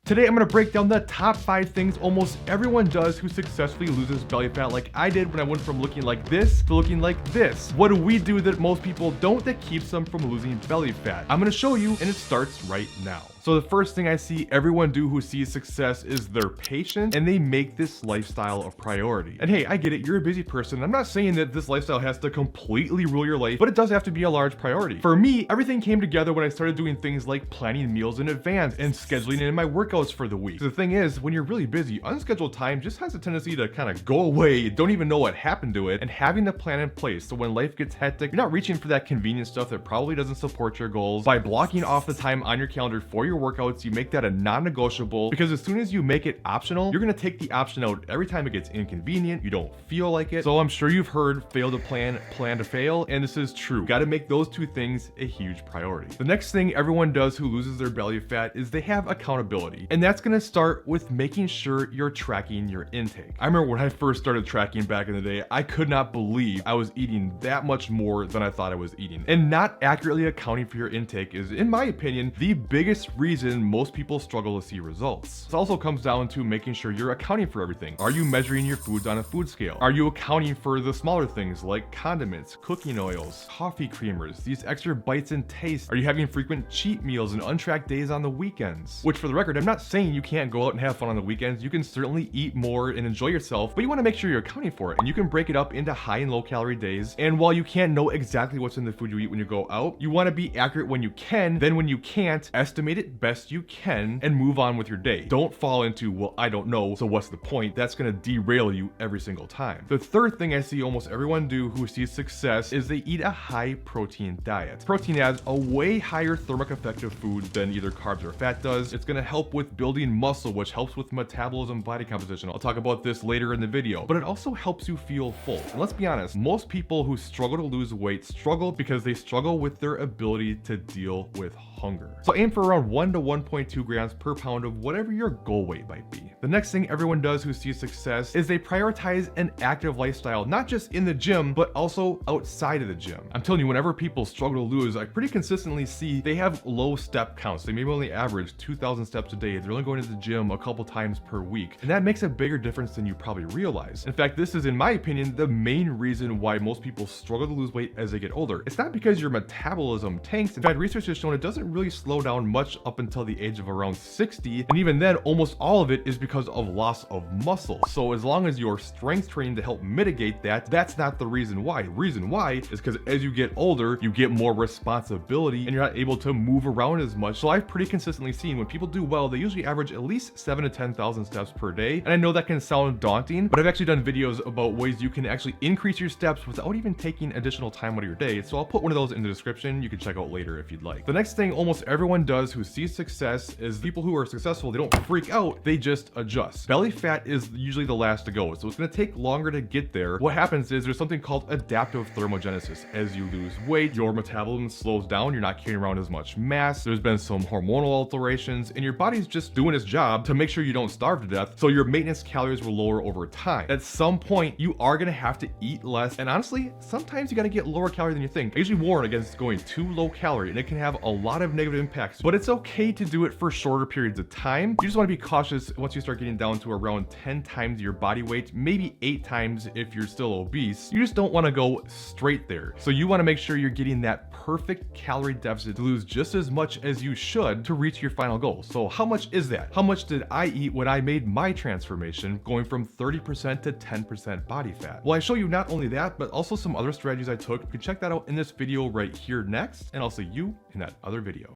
Today, I'm gonna break down the top 5 things almost everyone does who successfully loses belly fat like I did when I went from looking like this to looking like this. What do we do that most people don't that keeps them from losing belly fat? I'm gonna show you, and it starts right now. So the first thing I see everyone do who sees success is they're patient and they make this lifestyle a priority. And hey, I get it, you're a busy person. I'm not saying that this lifestyle has to completely rule your life, but it does have to be a large priority. For me, everything came together when I started doing things like planning meals in advance and scheduling in my workouts for the week. The thing is, when you're really busy, unscheduled time just has a tendency to kind of go away. You don't even know what happened to it. And having the plan in place so when life gets hectic, you're not reaching for that convenient stuff that probably doesn't support your goals. By blocking off the time on your calendar for your workouts, you make that a non-negotiable, because as soon as you make it optional, you're gonna take the option out every time it gets inconvenient, you don't feel like it. So I'm sure you've heard fail to plan, plan to fail, and this is true. Gotta make those two things a huge priority. The next thing everyone does who loses their belly fat is they have accountability. And that's gonna start with making sure you're tracking your intake. I remember when I first started tracking back in the day, I could not believe I was eating that much more than I thought I was eating. And not accurately accounting for your intake is, in my opinion, the biggest reason most people struggle to see results. This also comes down to making sure you're accounting for everything. Are you measuring your foods on a food scale? Are you accounting for the smaller things like condiments, cooking oils, coffee creamers, these extra bites and tastes? Are you having frequent cheat meals and untracked days on the weekends? Which, for the record, I'm not saying you can't go out and have fun on the weekends. You can certainly eat more and enjoy yourself, but you want to make sure you're accounting for it. And you can break it up into high and low calorie days. And while you can't know exactly what's in the food you eat when you go out, you want to be accurate when you can. Then when you can't, estimate it best you can and move on with your day. Don't fall into, well, I don't know, so what's the point? That's gonna derail you every single time. The third thing I see almost everyone do who sees success is they eat a high protein diet. Protein adds a way higher thermic effective food than either carbs or fat does. It's gonna help with building muscle, which helps with metabolism, body composition. I'll talk about this later in the video, but it also helps you feel full. And let's be honest, most people who struggle to lose weight struggle because they struggle with their ability to deal with hunger. So aim for around 1 to 1.2 grams per pound of whatever your goal weight might be. The next thing everyone does who sees success is they prioritize an active lifestyle, not just in the gym, but also outside of the gym. I'm telling you, whenever people struggle to lose, I pretty consistently see they have low step counts. They maybe only average 2,000 steps a day. They're only going to the gym a couple times per week. And that makes a bigger difference than you probably realize. In fact, this is, in my opinion, the main reason why most people struggle to lose weight as they get older. It's not because your metabolism tanks. In fact, research has shown it doesn't really slow down much up until the age of around 60. And even then, almost all of it is because of loss of muscle. So as long as you're strength training to help mitigate that, that's not the reason why. The reason why is because as you get older, you get more responsibility and you're not able to move around as much. So I've pretty consistently seen when people do well, they usually average at least 7,000 to 10,000 steps per day. And I know that can sound daunting, but I've actually done videos about ways you can actually increase your steps without even taking additional time out of your day. So I'll put one of those in the description. You can check out later if you'd like. The next thing almost everyone does who sees success is people who are successful, they don't freak out, they just adjust. Belly fat is usually the last to go, so it's going to take longer to get there. What happens is there's something called adaptive thermogenesis. As you lose weight, your metabolism slows down, you're not carrying around as much mass, there's been some hormonal alterations, and your body's just doing its job to make sure you don't starve to death, so your maintenance calories will lower over time. At some point, you are going to have to eat less, and honestly, sometimes you got to get lower calorie than you think. I usually warn against going too low calorie, and it can have a lot of negative impacts, but it's okay to do it for shorter periods of time. You just want to be cautious once you start getting down to around 10 times your body weight, maybe 8 times if you're still obese. You just don't want to go straight there. So you want to make sure you're getting that perfect calorie deficit to lose just as much as you should to reach your final goal. So how much is that? How much did I eat when I made my transformation, going from 30% to 10% body fat? Well, I show you not only that, but also some other strategies I took. You can check that out in this video right here next, and I'll see you in that other video.